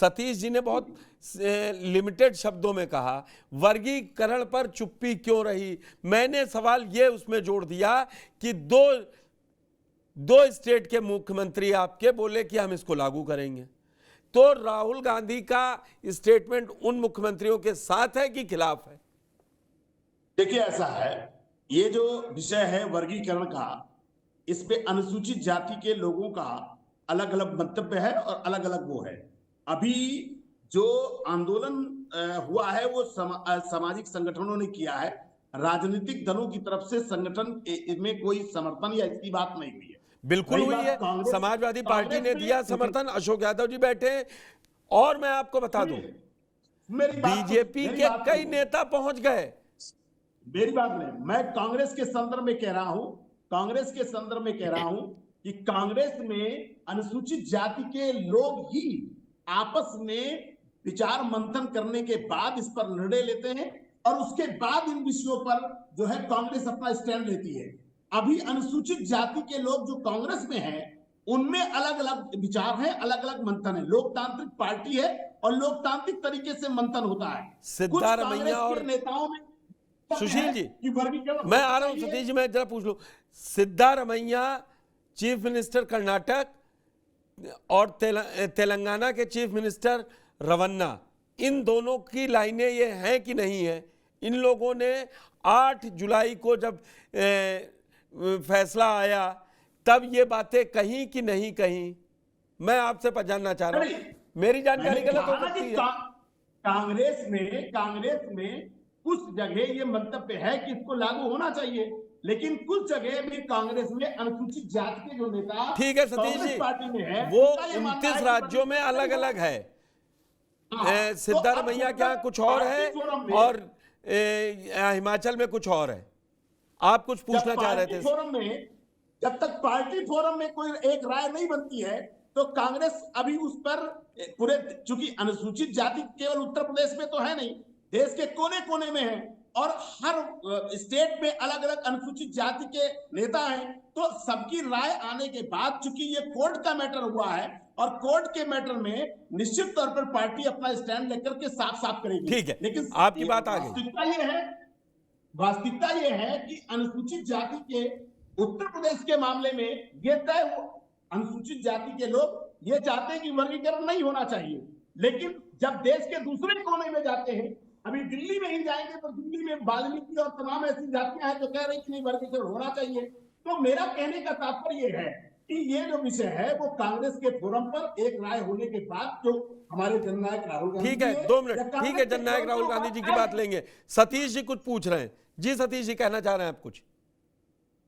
सतीश जी ने बहुत लिमिटेड शब्दों में कहा वर्गीकरण पर चुप्पी क्यों रही। मैंने सवाल ये उसमें जोड़ दिया कि दो स्टेट के मुख्यमंत्री आपके बोले कि हम इसको लागू करेंगे, तो राहुल गांधी का स्टेटमेंट उन मुख्यमंत्रियों के साथ है कि खिलाफ है? देखिए ऐसा है, ये जो विषय है वर्गीकरण का, इस पे अनुसूचित जाति के लोगों का अलग अलग मंतव्य है और अलग अलग वो है। अभी जो आंदोलन हुआ है वो सामाजिक संगठनों ने किया है, राजनीतिक दलों की तरफ से संगठन में कोई समर्थन या इसकी बात नहीं हुई है। बिल्कुल हुई है, समाजवादी पार्टी ने दिया समर्थन, अशोक यादव जी बैठे। और मैं आपको बता दूं, बीजेपी के कई नेता पहुंच गए। मेरी बात नहीं, मैं कांग्रेस के संदर्भ में कह रहा हूं, कांग्रेस के संदर्भ में कह रहा हूं कि कांग्रेस में अनुसूचित जाति के लोग ही आपस में विचार मंथन करने के बाद इस पर निर्णय लेते हैं और उसके बाद इन विषयों पर जो है कांग्रेस अपना स्टैंड लेती है। अभी अनुसूचित जाति के लोग जो कांग्रेस में हैं उनमें अलग अलग विचार हैं, अलग अलग मंथन है। लोकतांत्रिक पार्टी है और लोकतांत्रिक तरीके से मंथन होता है। सिद्धारमैया और नेताओं में सुशील जी, मैं आ रहा हूं सतीश जी, मैं जरा पूछ लूं, सिद्धारमैया चीफ मिनिस्टर कर्नाटक और तेलंगाना के चीफ मिनिस्टर रवन्ना, इन दोनों की लाइनें ये हैं कि नहीं है? इन लोगों ने 8 जुलाई को जब फैसला आया तब ये बातें कहीं कि नहीं कहीं? मैं आपसे जानना चाह रहा हूं, मेरी जानकारी गलत हो सकती है। कांग्रेस में कुछ जगह ये मंतव्य है कि इसको लागू होना चाहिए, लेकिन कुछ जगह भी कांग्रेस में अनुसूचित जाति के जो नेता ठीक है सतीश जी, पार्टी में है, वो 29 राज्यों में अलग अलग है। सिद्धारमैया क्या कुछ और है और हिमाचल में कुछ और है। आप कुछ पूछना चाह रहे थे? फोरम में जब तक पार्टी फोरम में कोई एक राय नहीं बनती है तो कांग्रेस अभी उस पर पूरे, चूंकि अनुसूचित जाति केवल उत्तर प्रदेश में तो है नहीं, देश के कोने कोने में है और हर स्टेट में अलग अलग अनुसूचित जाति के नेता हैं, तो सबकी राय आने के बाद चूंकि ये कोर्ट का मैटर हुआ है और कोर्ट के मैटर में निश्चित तौर पर पार्टी अपना स्टैंड लेकर के साफ साफ करेगी। ठीक है, लेकिन आपकी बात आ गई। वास्तविकता ये है कि अनुसूचित जाति के उत्तर प्रदेश के मामले में ये तय, अनुसूचित जाति के लोग ये चाहते हैं कि वर्गीकरण नहीं होना चाहिए, लेकिन जब देश के दूसरे कोने में जाते हैं, अभी दिल्ली में ही जाएंगे तो दिल्ली में वाल्मीकि और तमाम ऐसी जातियां हैं जो कह रही कि नहीं वर्गीकरण होना चाहिए। तो मेरा कहने का तात्पर्य यह है कि ये जो विषय है वो कांग्रेस के फोरम पर एक राय होने के बाद जो हमारे जननायक राहुल गांधी, ठीक है 2 मिनट, ठीक है, जननायक राहुल गांधी जी की बात लेंगे। सतीश जी कुछ पूछ रहे हैं जी, सतीश जी कहना चाह रहे हैं आप कुछ?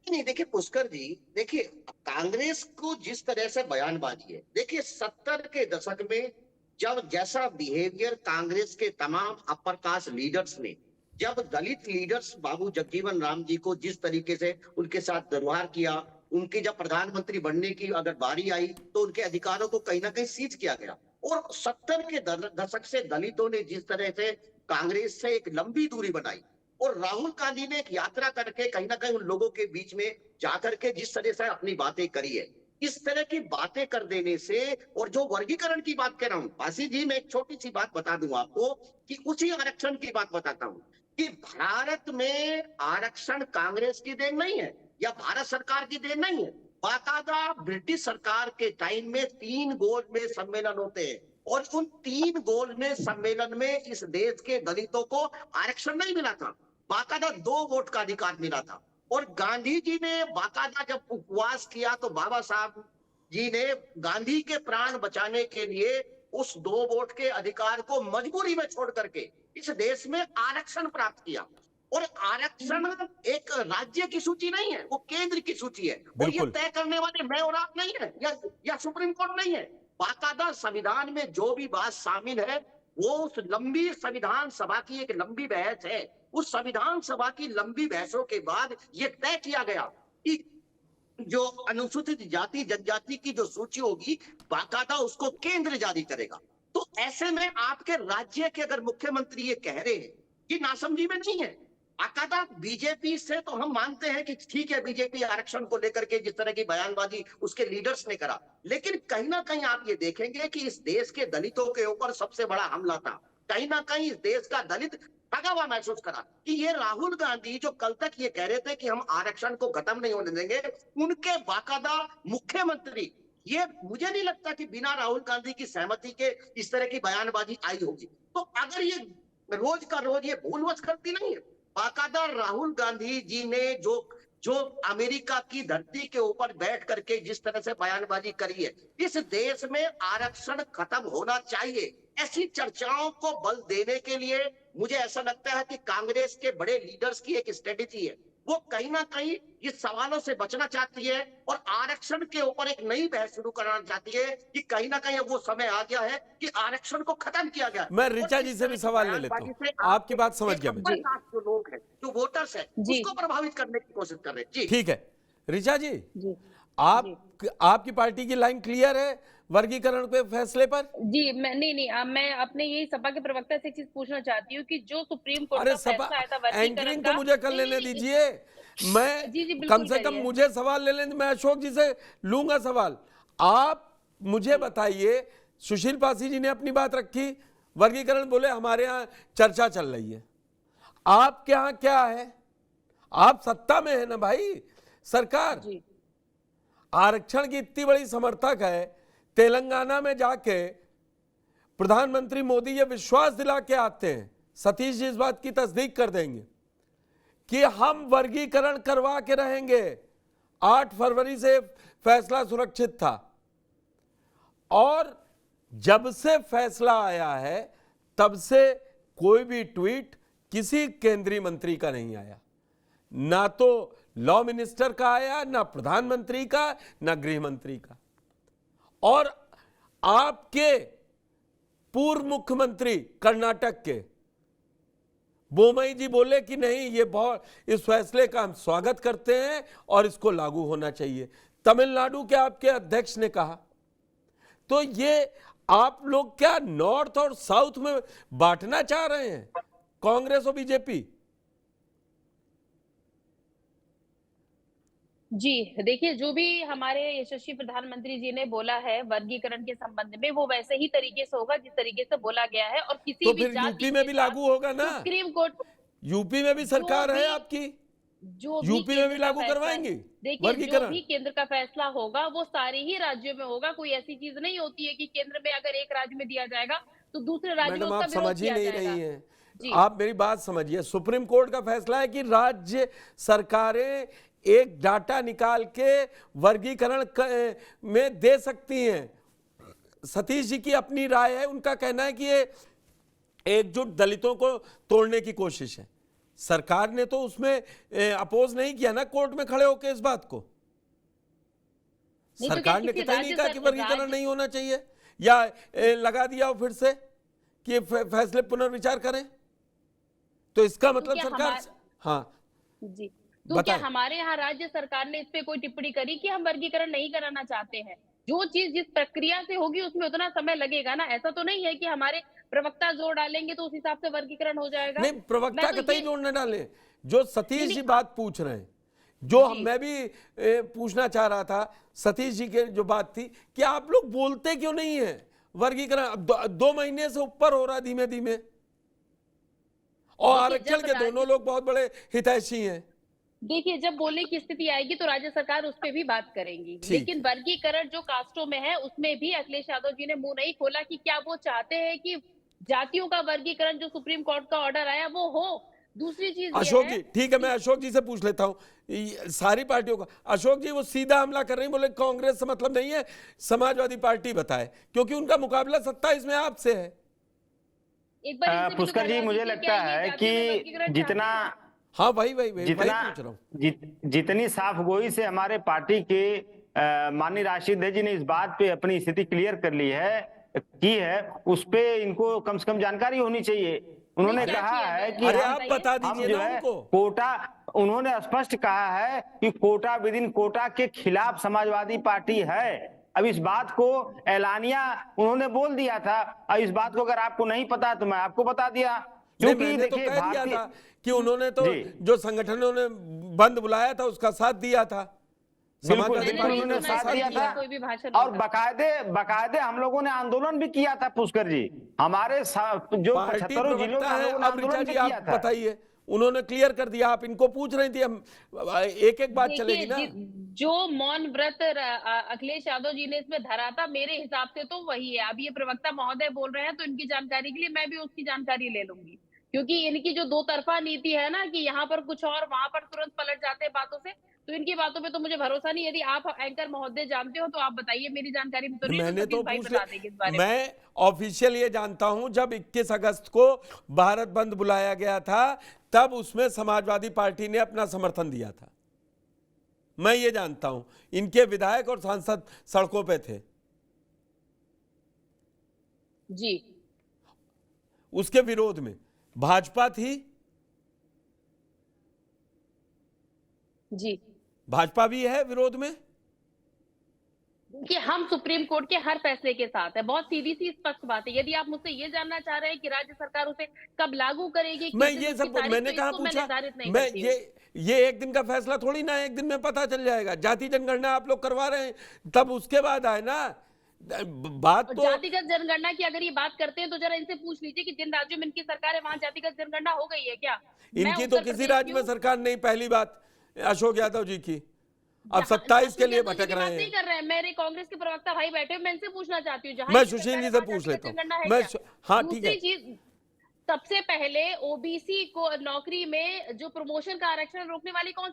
नहीं, देखिए पुष्कर जी, देखिए कांग्रेस को जिस तरह से बयानबाजी है, देखिए 70 के दशक में जब जैसा बिहेवियर कांग्रेस के तमाम अपर कास्ट लीडर्स ने, जब दलित लीडर्स बाबू जगजीवन राम जी को जिस तरीके से उनके साथ व्यवहार किया, उनके जब प्रधानमंत्री बनने की अगर बारी आई तो उनके अधिकारों को कहीं ना कहीं सीज किया गया। और 70 के दशक से दलितों ने जिस तरह से कांग्रेस से एक लंबी दूरी बनाई और राहुल गांधी ने एक यात्रा करके कहीं ना कहीं उन लोगों के बीच में जाकर के जिस तरह से अपनी बातें करी है, इस तरह की बातें कर देने से, और जो वर्गीकरण की बात कर रहा हूं पासी जी, मैं एक छोटी सी बात बता दूं आपको कि उसी आरक्षण की बात बताता हूं कि भारत में आरक्षण कांग्रेस की देन नहीं है या भारत सरकार की देन नहीं है। बाकायदा ब्रिटिश सरकार के टाइम में 3 गोल में सम्मेलन होते हैं और उन 3 गोल में सम्मेलन में इस देश के दलितों को आरक्षण नहीं मिला था, बाकायदा 2 वोट का अधिकार मिला था। और गांधी जी ने बाकायदा जब उपवास किया तो बाबा साहब जी ने गांधी के प्राण बचाने के लिए उस 2 वोट के अधिकार को मजबूरी में छोड़ करके इस देश में आरक्षण प्राप्त किया। और आरक्षण एक राज्य की सूची नहीं है, वो केंद्र की सूची है और ये तय करने वाले मैं और आप नहीं है या सुप्रीम कोर्ट नहीं है। बाकायदा संविधान में जो भी बात शामिल है वो उस लंबी संविधान सभा की एक लंबी बहस है। उस संविधान सभा की लंबी बहसों के बाद ये तय किया गया कि जो अनुसूचित जाति जनजाति की जो सूची होगी बाकायदा उसको केंद्र जारी करेगा। तो ऐसे में आपके राज्य के अगर मुख्यमंत्री ये कह रहे हैं कि नासमझी में नहीं है, बाकायदा बीजेपी से तो हम मानते हैं कि ठीक है, बीजेपी आरक्षण को लेकर के जिस तरह की बयानबाजी उसके लीडर्स ने करा, लेकिन कहीं ना कहीं आप ये देखेंगे कि इस देश के दलितों के ऊपर सबसे बड़ा हमला था। कहीं ना कहीं इस देश का दलित ठगा हुआ महसूस करा कि ये राहुल गांधी जो कल तक ये कह रहे थे कि हम आरक्षण को खत्म नहीं होने देंगे, उनके बाकायदा मुख्यमंत्री, ये मुझे नहीं लगता कि बिना राहुल गांधी की सहमति के इस तरह की बयानबाजी आई होगी। तो अगर ये रोज का रोज ये भूलवश करती नहीं है, बाकायदा राहुल गांधी जी ने जो जो अमेरिका की धरती के ऊपर बैठ करके जिस तरह से बयानबाजी करी है, इस देश में आरक्षण खत्म होना चाहिए, ऐसी चर्चाओं को बल देने के लिए मुझे ऐसा लगता है कि कांग्रेस के बड़े लीडर्स की एक स्ट्रेटेजी है, वो कहीं ना कहीं इस सवालों से बचना चाहती है और आरक्षण के ऊपर एक नई बहस शुरू करना चाहती है कि कहीं ना कहीं वो समय आ गया है कि आरक्षण को खत्म किया गया। मैं ऋचा जी से भी सवाल ले लेता हूं, आपकी बात समझ गया मैं। जो लोग हैं, जो वोटर्स हैं, उसको प्रभावित करने की कोशिश कर रहे हैं। जी ठीक है ऋचा जी, आपकी पार्टी की लाइन क्लियर है वर्गीकरण के फैसले पर? जी मैं नहीं, मैं अपने यही सपा के प्रवक्ता से एक चीज पूछना चाहती हूँ कि जो सुप्रीम कोर्ट का फैसला आया था वर्गीकरण एंकरिंग का, तो मुझे कर लेने दीजिए, मैं जी कम से कम मुझे सवाल ले लेने, मैं अशोक जी से लूंगा सवाल। आप मुझे बताइए, सुशील पासी जी ने अपनी बात रखी, वर्गीकरण बोले हमारे यहाँ चर्चा चल रही है, आपके यहाँ क्या है? आप सत्ता में है ना भाई, सरकार आरक्षण की इतनी बड़ी समर्थक है, तेलंगाना में जाके प्रधानमंत्री मोदी ये विश्वास दिला के आते हैं, सतीश जी इस बात की तस्दीक कर देंगे कि हम वर्गीकरण करवा के रहेंगे। 8 फरवरी से फैसला सुरक्षित था और जब से फैसला आया है तब से कोई भी ट्वीट किसी केंद्रीय मंत्री का नहीं आया, ना तो लॉ मिनिस्टर का आया, ना प्रधानमंत्री का, ना गृह मंत्री का। और आपके पूर्व मुख्यमंत्री कर्नाटक के बोमई जी बोले कि नहीं, ये बहुत, इस फैसले का हम स्वागत करते हैं और इसको लागू होना चाहिए। तमिलनाडु के आपके अध्यक्ष ने कहा। तो ये आप लोग क्या नॉर्थ और साउथ में बांटना चाह रहे हैं, कांग्रेस और बीजेपी? जी देखिए, जो भी हमारे यशस्वी प्रधानमंत्री जी ने बोला है वर्गीकरण के संबंध में, वो वैसे ही तरीके से होगा जिस तरीके से बोला गया है। और किसी तो भी फिर यूपी में भी लागू होगा ना? सुप्रीम कोर्ट, यूपी में भी सरकार है आपकी, जो यूपी में भी लागू करवाएंगे देखिए, जो भी केंद्र का फैसला होगा वो सारे ही राज्यों में होगा। कोई ऐसी चीज नहीं होती है कि केंद्र में अगर एक राज्य में दिया जाएगा तो दूसरे राज्य में उसका विरोध किया जाएगा। समझ ही नहीं रही है आप, मेरी बात समझिए। सुप्रीम कोर्ट का फैसला है कि राज्य सरकारें एक डाटा निकाल के वर्गीकरण में दे सकती हैं। सतीश जी की अपनी राय है, उनका कहना है कि ये एकजुट दलितों को तोड़ने की कोशिश है। सरकार ने तो उसमें अपोज नहीं किया ना कोर्ट में खड़े होकर इस बात को। सरकार ने कतई नहीं कहा कि वर्गीकरण नहीं होना चाहिए, या लगा दिया हो फिर से कि फैसले पुनर्विचार करें। तो इसका मतलब सरकार, हाँ जी, तो क्या हमारे यहाँ राज्य सरकार ने इस पे कोई टिप्पणी करी कि हम वर्गीकरण नहीं कराना चाहते हैं? जो चीज जिस प्रक्रिया से होगी उसमें उतना समय लगेगा ना। ऐसा तो नहीं है कि हमारे प्रवक्ता जोर डालेंगे तो उस हिसाब से वर्गीकरण हो जाएगा। नहीं, प्रवक्ता कतई जोर न डाले। जो सतीश जी बात पूछ रहे हैं, जो मैं भी पूछना चाह रहा था, सतीश जी की जो बात थी कि आप लोग बोलते क्यों नहीं है वर्गीकरण? 2 महीने से ऊपर हो रहा धीमे धीमे, और आरक्षण के दोनों लोग बहुत बड़े हितैषी हैं। देखिए, जब बोलने की स्थिति आएगी तो राज्य सरकार उस पर भी बात करेंगी, लेकिन वर्गीकरण जो कास्टों में है उसमें भी अखिलेश यादव जी ने मुंह नहीं खोला कि क्या वो चाहते हैं कि जातियों का वर्गीकरण जो सुप्रीम कोर्ट का ऑर्डर आया वो हो। दूसरी चीज अशोक जी, ठीक है, मैं अशोक जी से पूछ लेता हूँ सारी पार्टियों का। अशोक जी वो सीधा हमला कर रही, बोले कांग्रेस से मतलब नहीं है, समाजवादी पार्टी बताए, क्योंकि उनका मुकाबला 27 में आपसे है। एक बार पुष्कर जी, मुझे लगता है कि जितना, हाँ वही पूछ रहा हूँ, जितनी साफ गोई से हमारे पार्टी के माननीय राशिद जी ने इस बात पे अपनी स्थिति क्लियर कर ली है उस पे इनको कम से कम जानकारी होनी चाहिए। उन्होंने कहा है कि आप बता दीजिए ना उनको। कोटा, उन्होंने स्पष्ट कहा है कि कोटा विद इन कोटा के खिलाफ समाजवादी पार्टी है। अब इस बात को एलानिया उन्होंने बोल दिया था। अब इस बात को अगर आपको नहीं पता तो मैं आपको बता दिया। नहीं, क्योंकि मैंने तो देखिए कह दिया भारतीय था कि उन्होंने तो जी। जो संगठनों ने बंद बुलाया था उसका साथ दिया था, बिल्कुल समाजवादी बिल्कुल पार्टी ने उन्होंने उसका साथ दिया दिया। था। कोई भी भाषण और होगा। बकायदे हम लोगों ने आंदोलन भी किया था पुष्कर जी, हमारे जो पार्टी 75 जिलों में प्रवक्ता हम है, लोगों ने अब ऋचा आंदोलन जी भी किया आप था। बताइए, उन्होंने क्लियर कर दिया, आप इनको पूछ रही थी, हम एक एक बात चलेगी देखिए ना। जो मौन व्रत अखिलेश यादव जी ने इसमें धरा था, मेरे हिसाब से तो वही है। अब ये प्रवक्ता महोदय बोल रहे हैं तो इनकी जानकारी के लिए मैं भी उसकी जानकारी ले लूंगी, क्योंकि इनकी जो दो तरफा नीति है ना कि यहाँ पर कुछ और वहां पर तुरंत पलट जाते हैं बातों से, तो इनकी बातों पे तो मुझे भरोसा नहीं। यदि आप एंकर महोदय जानते हो तो आप बताइए, मेरी जानकारी में तो नहीं है, मैंने सतीश तो भाई पूछ बता देंगे इस बारे में। मैं ऑफिशियल ये जानता हूं, जब 21 अगस्त को भारत बंद बुलाया गया था तब उसमें समाजवादी पार्टी ने अपना समर्थन दिया था, मैं ये जानता हूं। इनके विधायक और सांसद सड़कों पे थे। जी उसके विरोध में भाजपा थी, जी भाजपा भी है विरोध में। कि हम सुप्रीम कोर्ट के हर फैसले के साथ है, बहुत सीधी सी स्पष्ट बात है। यदि आप मुझसे ये जानना चाह रहे हैं कि राज्य सरकार उसे कब लागू करेगी, मैं किस दिन ये उसकी सब तारीख, मैंने तो कहा इसको मैं पूछा, निर्धारित नहीं मैं करती हूँ। ये एक दिन का फैसला थोड़ी ना है, एक दिन में पता चल जाएगा। जाति जनगणना आप लोग करवा रहे हैं, तब उसके बाद आए ना बात। और तो जातिगत जनगणना की अगर ये बात करते हैं तो जरा इनसे पूछ लीजिए कि जिन राज्यों में इनकी सरकार है वहां जातिगत जनगणना हो गई है क्या? मैं इनकी तो उत्तर किसी प्रदेश राज्य की में हूँ। सरकार नहीं, पहली बात अशोक यादव जी की। अब जहाँ- 27 के अशोक लिए यादव जी भटक की बात रहे नहीं हैं। कर रहे हैं, मेरे कांग्रेस के प्रवक्ता भाई बैठे हैं, मैं इनसे पूछना चाहती हूँ जहाँ मैं इनकी सुशील सरकार जी है से वहाँ पूछ जातिगत लेता हूँ। जनगणना है मैं क्या? हाँ ठीक है। दूसरी चीज, सबसे पहले ओबीसी को नौकरी में जो प्रमोशन का आरक्षण रोकने वाली कौन